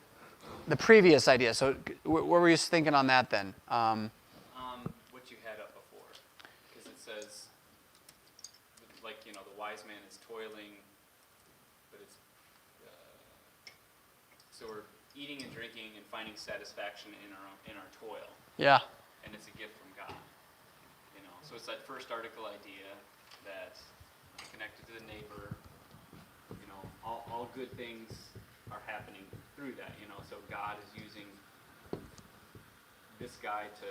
the previous idea. So what were you thinking on that then? What you had up before, because it says, like, the wise man is toiling, but it's, so we're eating and drinking and finding satisfaction in our toil. Yeah. And it's a gift from God. So it's that first article idea that connected to the neighbor, all good things are happening through that, so God is using this guy to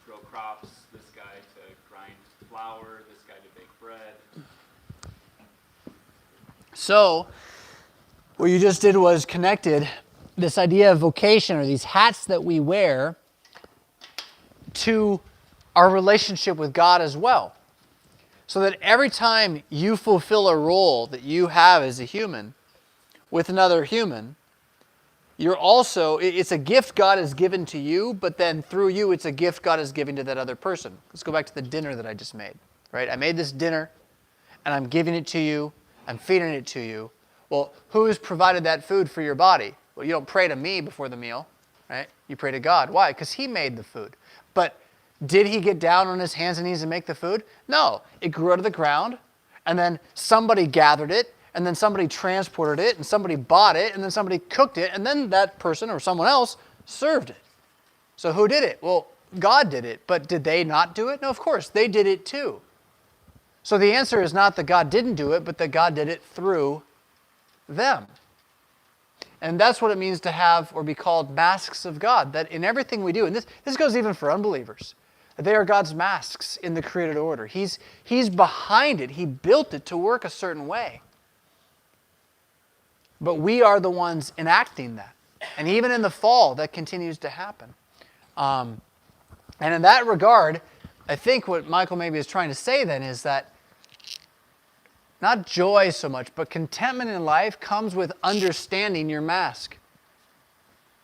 grow crops, this guy to grind flour, this guy to bake bread. So what you just did was connected this idea of vocation, or these hats that we wear, to our relationship with God as well. So that every time you fulfill a role that you have as a human with another human, it's a gift God has given to you, but then through you, it's a gift God is giving to that other person. Let's go back to the dinner that I just made, right? I made this dinner, and I'm giving it to you. I'm feeding it to you. Well, who's provided that food for your body? Well, you don't pray to me before the meal, right? You pray to God. Why? Because He made the food. But did He get down on His hands and knees and make the food? No. It grew out of the ground, and then somebody gathered it, and then somebody transported it, and somebody bought it, and then somebody cooked it, and then that person or someone else served it. So who did it? Well, God did it. But did they not do it? No, of course. They did it too. So the answer is not that God didn't do it, but that God did it through them. And that's what it means to have or be called masks of God, that in everything we do, and this goes even for unbelievers, that they are God's masks in the created order. He's behind it. He built it to work a certain way. But we are the ones enacting that. And even in the fall, that continues to happen. And in that regard, I think what Michael maybe is trying to say then is that not joy so much, but contentment in life comes with understanding your mask.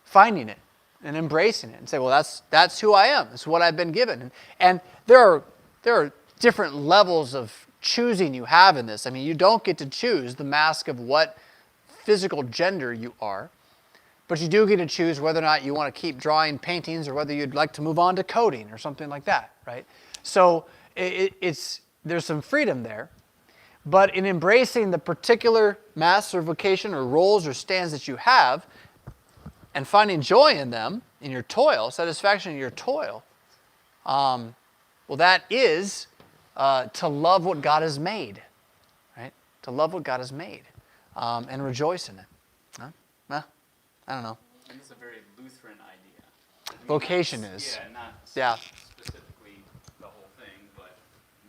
Finding it and embracing it and say, well, that's who I am. It's what I've been given. And there are different levels of choosing you have in this. I mean, you don't get to choose the mask of what physical gender you are, but you do get to choose whether or not you want to keep drawing paintings or whether you'd like to move on to coding or something like that, right? So there's some freedom there. But in embracing the particular masks or vocation or roles or stands that you have and finding joy in them, in your toil, satisfaction in your toil, well, that is to love what God has made, right? To love what God has made and rejoice in it. Well, I don't know. And it's a very Lutheran idea. I mean, Vocation is. Yeah, not specifically the whole thing, but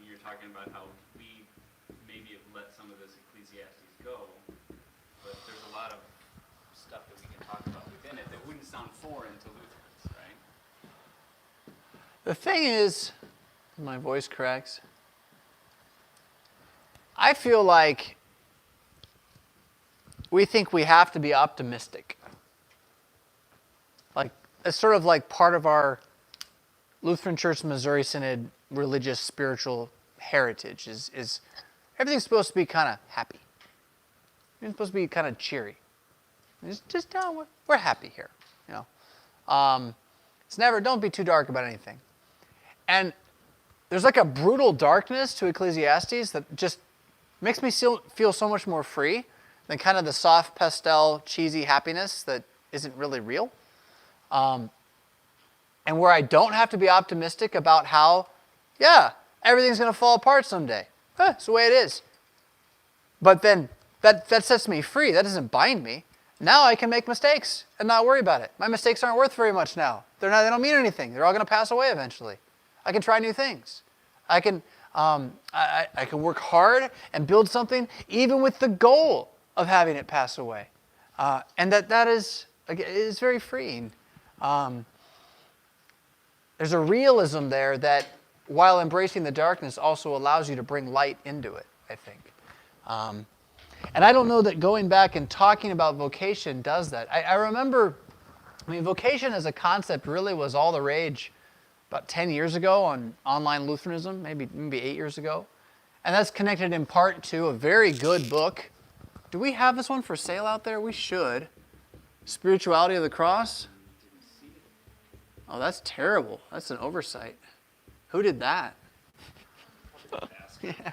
you're talking about how we maybe have let some of this Ecclesiastes go, but there's a lot of stuff that we can talk about within it that wouldn't sound foreign to Lutherans, right? The thing is, my voice cracks. I feel like we think we have to be optimistic. Like, it's sort of like part of our Lutheran Church Missouri Synod religious spiritual heritage is everything's supposed to be kind of happy. It's supposed to be kind of cheery. Just we're happy here, you know. It's never, don't be too dark about anything. And there's like a brutal darkness to Ecclesiastes that just makes me feel so much more free than kind of the soft pastel, cheesy happiness that isn't really real. And where I don't have to be optimistic about how, yeah, everything's going to fall apart someday. It's the way it is. But then that sets me free. That doesn't bind me. Now I can make mistakes and not worry about it. My mistakes aren't worth very much now. They don't mean anything. They're all going to pass away eventually. I can try new things. I can work hard and build something even with the goal of having it pass away. And that is very freeing. There's a realism there that, while embracing the darkness, also allows you to bring light into it, I think. And I don't know that going back and talking about vocation does that. I remember, vocation as a concept really was all the rage about 10 years ago on online Lutheranism, maybe 8 years ago. And that's connected in part to a very good book. Do we have this one for sale out there? We should. Spirituality of the Cross. Oh, that's terrible. That's an oversight. Who did that? Yeah.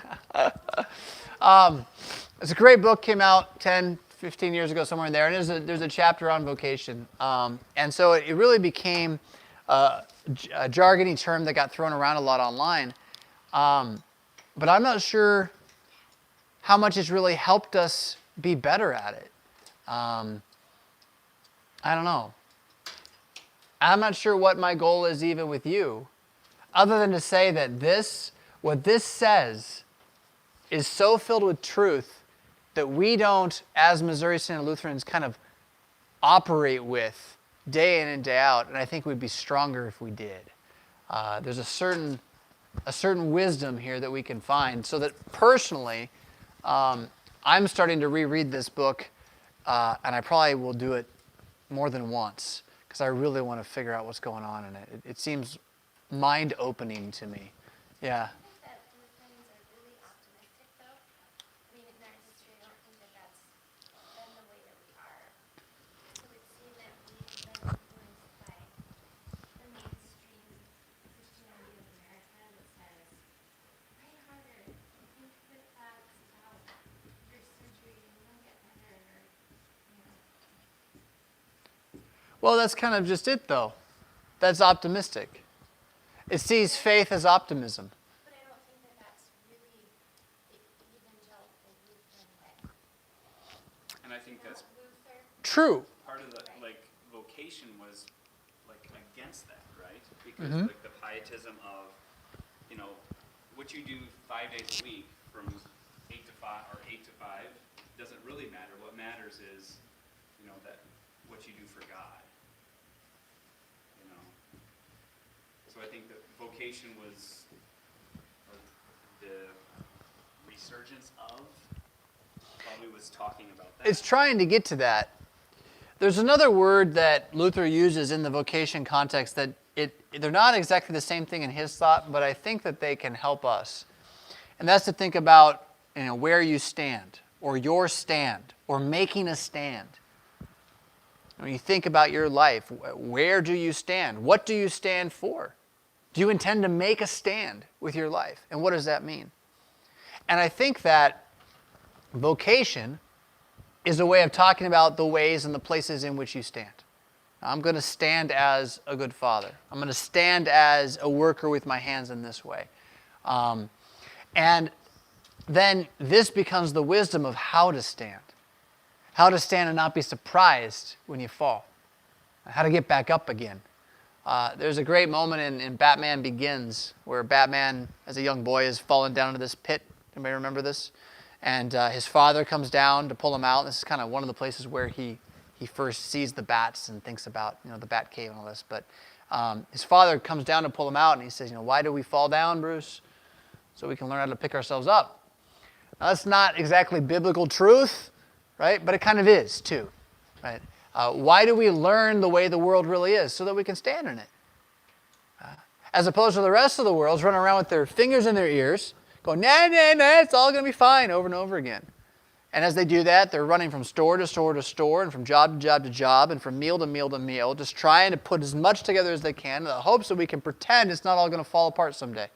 It's a great book, came out 10, 15 years ago, somewhere in there, and there's a chapter on vocation. And so it really became a jargony term that got thrown around a lot online. But I'm not sure how much it's really helped us be better at it. I don't know. I'm not sure what my goal is even with you, other than to say that what this says is so filled with truth that we don't, as Missouri Synod Lutherans, kind of operate with day in and day out, and I think we'd be stronger if we did. There's a certain wisdom here that we can find, so that personally, I'm starting to reread this book, and I probably will do it more than once, because I really want to figure out what's going on in it. It seems mind-opening to me. Yeah. That Lutherans are really optimistic, though. I mean, in our history, I don't think that's been the way that we are. So it would seem that we've been influenced by the mainstream Christianity of America that says, pray harder, think with God's help, your surgery, and you'll get better. Well, that's kind of just it, though. That's optimistic. It sees faith as optimism. But I don't think that's really the evangelical Lutheran way. And I think that's Luther, true. Part of the, like, vocation was, like, against that, right? Because, Mhm. like, the pietism of, you know, what you do 5 days a week from 8 to 5, or 8 to 5, doesn't really matter. What matters is, you know, that what you do for God, you know? So I think that vocation was the resurgence of, probably was talking about that. It's trying to get to that. There's another word that Luther uses in the vocation context that they're not exactly the same thing in his thought, but I think that they can help us. And that's to think about, you know, where you stand, or your stand, or making a stand. When you think about your life, where do you stand? What do you stand for? Do you intend to make a stand with your life? And what does that mean? And I think that vocation is a way of talking about the ways and the places in which you stand. I'm going to stand as a good father. I'm going to stand as a worker with my hands in this way. And then this becomes the wisdom of how to stand. How to stand and not be surprised when you fall. How to get back up again. There's a great moment in Batman Begins where Batman, as a young boy, has fallen down into this pit. Anybody remember this? And his father comes down to pull him out. This is kind of one of the places where he first sees the bats and thinks about, you know, the bat cave and all this. But his father comes down to pull him out, and he says, you know, why do we fall down, Bruce? So we can learn how to pick ourselves up. Now, that's not exactly biblical truth, right? But it kind of is, too, right? Why do we learn the way the world really is? So that we can stand in it. As opposed to the rest of the world running around with their fingers in their ears, going, nah, nah, nah, it's all going to be fine, over and over again. And as they do that, they're running from store to store to store, and from job to job to job, and from meal to meal to meal, just trying to put as much together as they can in the hopes that we can pretend it's not all going to fall apart someday.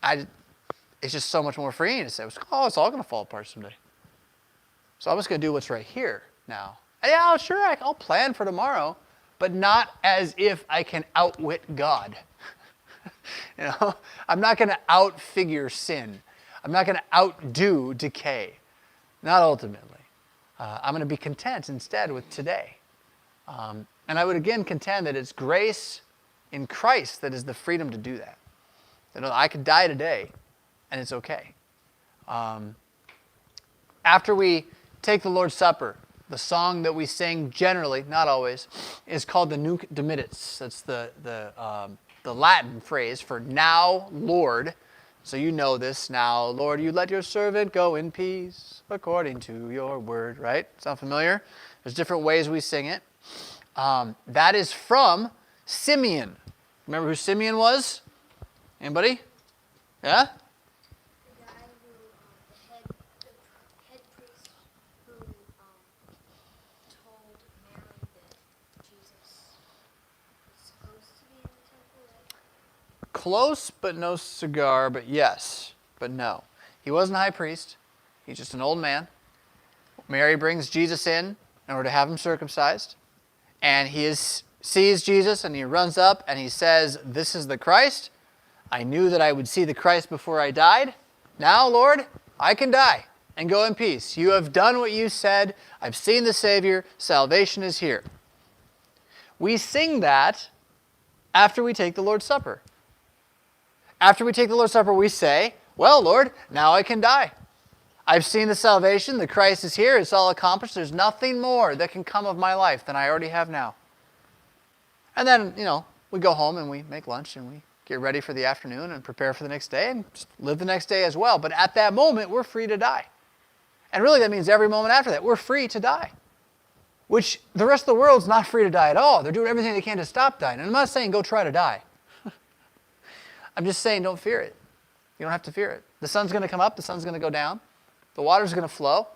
It's just so much more freeing to say, oh, it's all going to fall apart someday. So I'm just going to do what's right here now. And yeah, sure, I'll plan for tomorrow, but not as if I can outwit God. You know, I'm not going to outfigure sin. I'm not going to outdo decay. Not ultimately. I'm going to be content instead with today. And I would again contend that it's grace in Christ that is the freedom to do that. That I could die today, and it's okay. After we take the Lord's Supper, the song that we sing generally, not always, is called the Nunc Dimittis. That's the Latin phrase for now, Lord. So you know this now. Lord, you let your servant go in peace according to your word, right? Sound familiar? There's different ways we sing it. That is from Simeon. Remember who Simeon was? Anybody? Yeah? The guy who, the head priest who told Mary that Jesus was supposed to be in the temple, right? Close, but no cigar, but yes, but no. He wasn't a high priest. He's just an old man. Mary brings Jesus in order to have him circumcised. And he sees Jesus, and he runs up, and he says, this is the Christ. I knew that I would see the Christ before I died. Now, Lord, I can die and go in peace. You have done what you said. I've seen the Savior. Salvation is here. We sing that after we take the Lord's Supper. After we take the Lord's Supper, we say, well, Lord, now I can die. I've seen the salvation. The Christ is here. It's all accomplished. There's nothing more that can come of my life than I already have now. And then, you know, we go home and we make lunch and we get ready for the afternoon and prepare for the next day and just live the next day as well. But at that moment, we're free to die. And really, that means every moment after that, we're free to die. Which the rest of the world's not free to die at all. They're doing everything they can to stop dying. And I'm not saying go try to die. I'm just saying don't fear it. You don't have to fear it. The sun's going to come up. The sun's going to go down. The water's going to flow.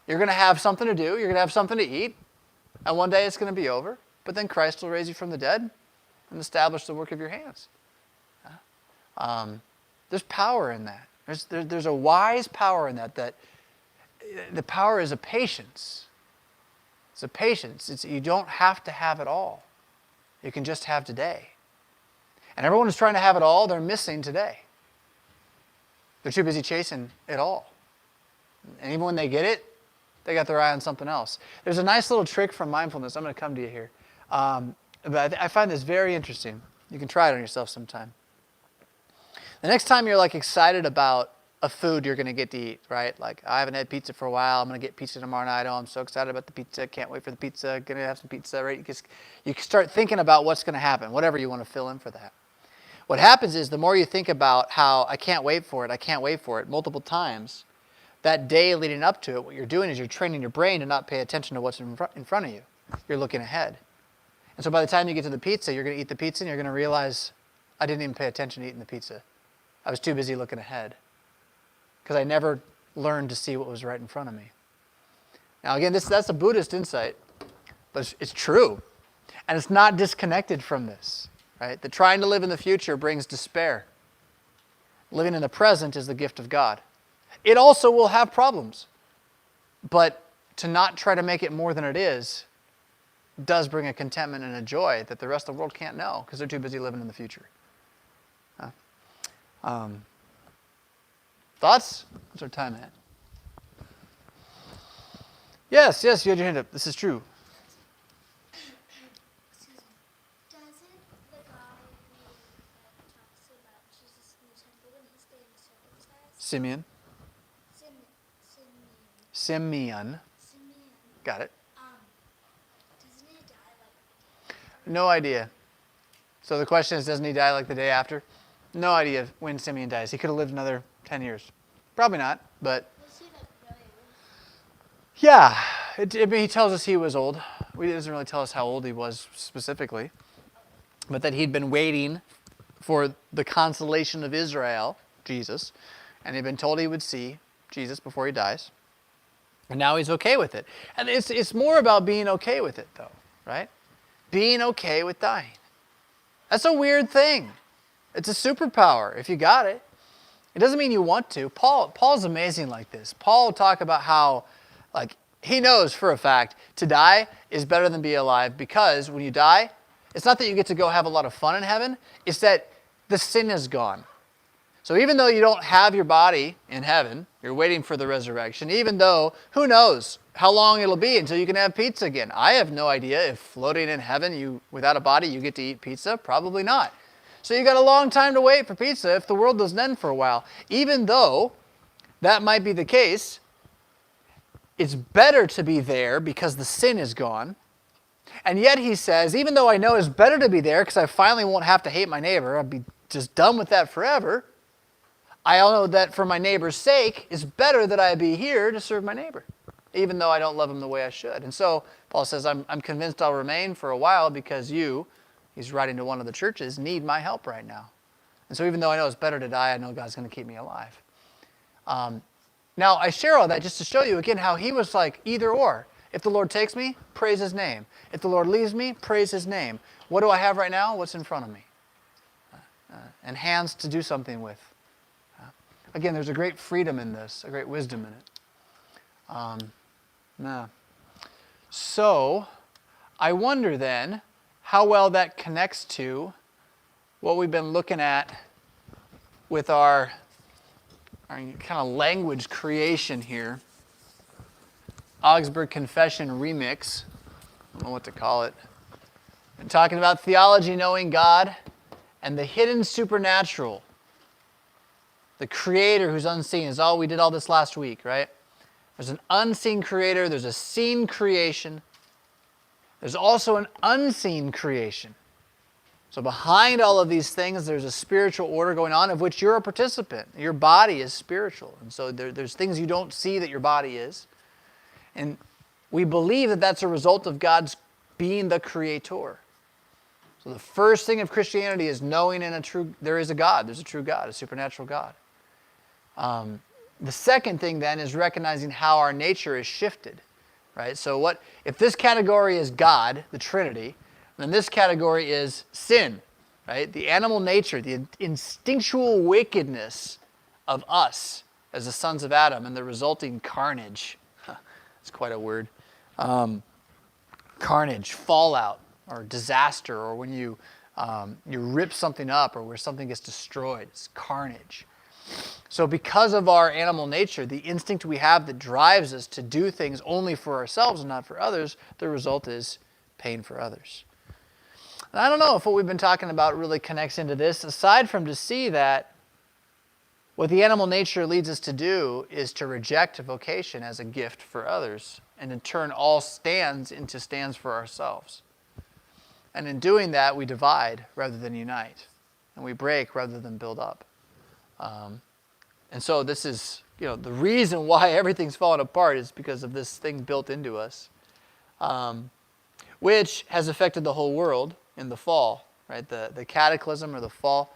You're going to have something to do. You're going to have something to eat. And one day it's going to be over. But then Christ will raise you from the dead and establish the work of your hands. There's power in that. There's a wise power in that. That the power is a patience. It's a patience. You don't have to have it all. You can just have today. And everyone who's trying to have it all, they're missing today. They're too busy chasing it all. And even when they get it, They got their eye on something else. There's a nice little trick from mindfulness. I'm going to come to you here. But I find this very interesting. You can try it on yourself sometime. The next time you're like excited about a food you're going to get to eat, right? Like, I haven't had pizza for a while. I'm going to get pizza tomorrow night. Oh, I'm so excited about the pizza. Can't wait for the pizza. Going to have some pizza, right? You start thinking about what's going to happen, whatever you want to fill in for that. What happens is the more you think about how I can't wait for it multiple times, that day leading up to it, what you're doing is you're training your brain to not pay attention to what's in front of you. You're looking ahead. And so by the time you get to the pizza, you're going to eat the pizza and you're going to realize, I didn't even pay attention to eating the pizza. I was too busy looking ahead because I never learned to see what was right in front of me. Now again, that's a Buddhist insight, but it's true. And it's not disconnected from this, right? That trying to live in the future brings despair. Living in the present is the gift of God. It also will have problems, but to not try to make it more than it is does bring a contentment and a joy that the rest of the world can't know because they're too busy living in the future. Thoughts? What's our time at? Yes, you had your hand up. This is true. Excuse me. Doesn't the guy who talks about Jesus in the temple when he's getting circumcised? Simeon. Simeon. Got it. Doesn't he die like? No idea. So the question is, doesn't he die like the day after? No idea when Simeon dies. He could have lived another 10 years. Probably not, but Was he like really old? yeah. He tells us he was old. He doesn't really tell us how old he was specifically, but that he'd been waiting for the consolation of Israel, Jesus, and he'd been told he would see Jesus before he dies. And now he's okay with it. And it's more about being okay with it, though, right? Being okay with dying. That's a weird thing. It's a superpower if you got it. It doesn't mean you want to. Paul's amazing like this. Paul will talk about how, like, he knows for a fact to die is better than be alive because when you die, it's not that you get to go have a lot of fun in heaven. It's that the sin is gone. So even though you don't have your body in heaven, you're waiting for the resurrection, even though, who knows how long it'll be until you can have pizza again. I have no idea if floating in heaven, without a body, you get to eat pizza. Probably not. So you got a long time to wait for pizza if the world doesn't end for a while. Even though that might be the case, it's better to be there because the sin is gone. And yet he says, even though I know it's better to be there because I finally won't have to hate my neighbor, I'll be just done with that forever, I know that for my neighbor's sake, it's better that I be here to serve my neighbor, even though I don't love him the way I should. And so Paul says, I'm convinced I'll remain for a while because you, he's writing to one of the churches, need my help right now. And so even though I know it's better to die, I know God's going to keep me alive. Now, I share all that just to show you again how he was like either or. If the Lord takes me, praise his name. If the Lord leaves me, praise his name. What do I have right now? What's in front of me? And hands to do something with. Again, there's a great freedom in this, a great wisdom in it. So, I wonder then how well that connects to what we've been looking at with our kind of language creation here. Augsburg Confession Remix. I don't know what to call it. Been talking about theology, knowing God, and the hidden supernatural. The creator who's unseen is all we did all this last week, right? There's an unseen creator, there's a seen creation. There's also an unseen creation. So behind all of these things, there's a spiritual order going on of which you're a participant. Your body is spiritual. And so there's things you don't see that your body is. And we believe that that's a result of God's being the creator. So the first thing of Christianity is knowing there is a God. There's a true God, a supernatural God. The second thing then is recognizing how our nature is shifted. Right? So if this category is God, the Trinity, then this category is sin, right? The animal nature, the instinctual wickedness of us as the sons of Adam and the resulting carnage. It's quite a word. Carnage, fallout, or disaster, or when you rip something up or where something gets destroyed. It's carnage. So because of our animal nature, the instinct we have that drives us to do things only for ourselves and not for others, the result is pain for others. And I don't know if what we've been talking about really connects into this, aside from to see that what the animal nature leads us to do is to reject vocation as a gift for others and to turn all stands into stands for ourselves. And in doing that, we divide rather than unite. And we break rather than build up. And so this is, the reason why everything's fallen apart is because of this thing built into us, which has affected the whole world in the fall, right? The cataclysm or the fall,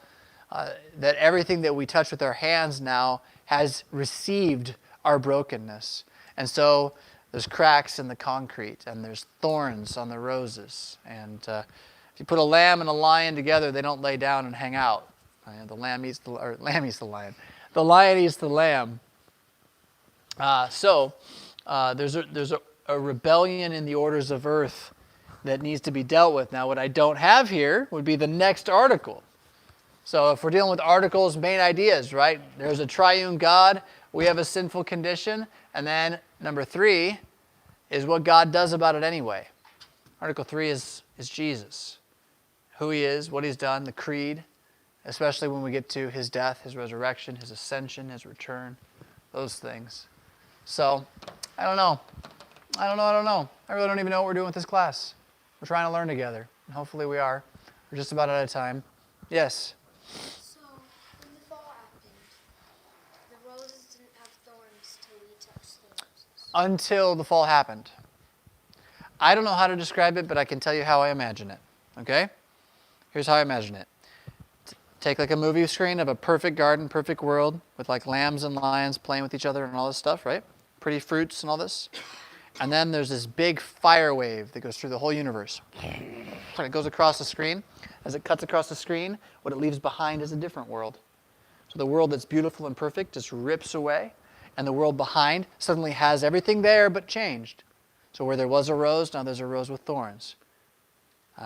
that everything that we touch with our hands now has received our brokenness. And so there's cracks in the concrete, and there's thorns on the roses. And if you put a lamb and a lion together, they don't lay down and hang out. The lamb eats the lion. The lion eats the lamb. So there's a rebellion in the orders of earth that needs to be dealt with. Now, what I don't have here would be the next article. So if we're dealing with articles, main ideas, right? There's a triune God. We have a sinful condition. And then number 3 is what God does about it anyway. Article 3 is Jesus. Who he is, what he's done, the creed, especially when we get to his death, his resurrection, his ascension, his return, those things. So, I don't know. I really don't even know what we're doing with this class. We're trying to learn together, and hopefully we are. We're just about out of time. Yes? So, when the fall happened, the roses didn't have thorns till we touched the roses. Until the fall happened. I don't know how to describe it, but I can tell you how I imagine it. Okay? Here's how I imagine it. Take like a movie screen of a perfect garden, perfect world, with like lambs and lions playing with each other and all this stuff, right? Pretty fruits and all this. And then there's this big fire wave that goes through the whole universe. And it goes across the screen. As it cuts across the screen, what it leaves behind is a different world. So the world that's beautiful and perfect just rips away, and the world behind suddenly has everything there but changed. So where there was a rose, now there's a rose with thorns.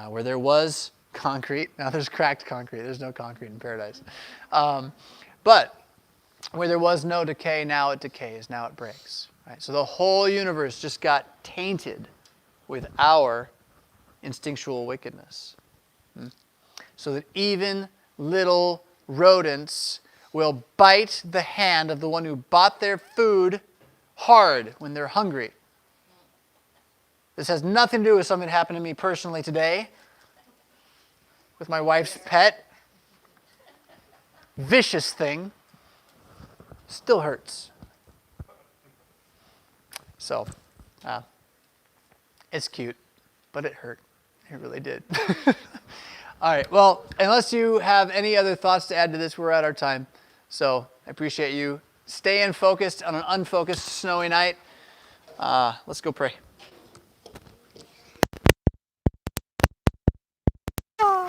Where there was concrete, now there's cracked concrete. There's no concrete in paradise. But where there was no decay, now it decays, now it breaks. Right? So the whole universe just got tainted with our instinctual wickedness. So that even little rodents will bite the hand of the one who bought their food hard when they're hungry. This has nothing to do with something that happened to me personally today with my wife's pet. Vicious thing. Still hurts. So, it's cute, but it hurt. It really did. All right, well, unless you have any other thoughts to add to this, we're at our time. So I appreciate you staying focused on an unfocused, snowy night. Let's go pray.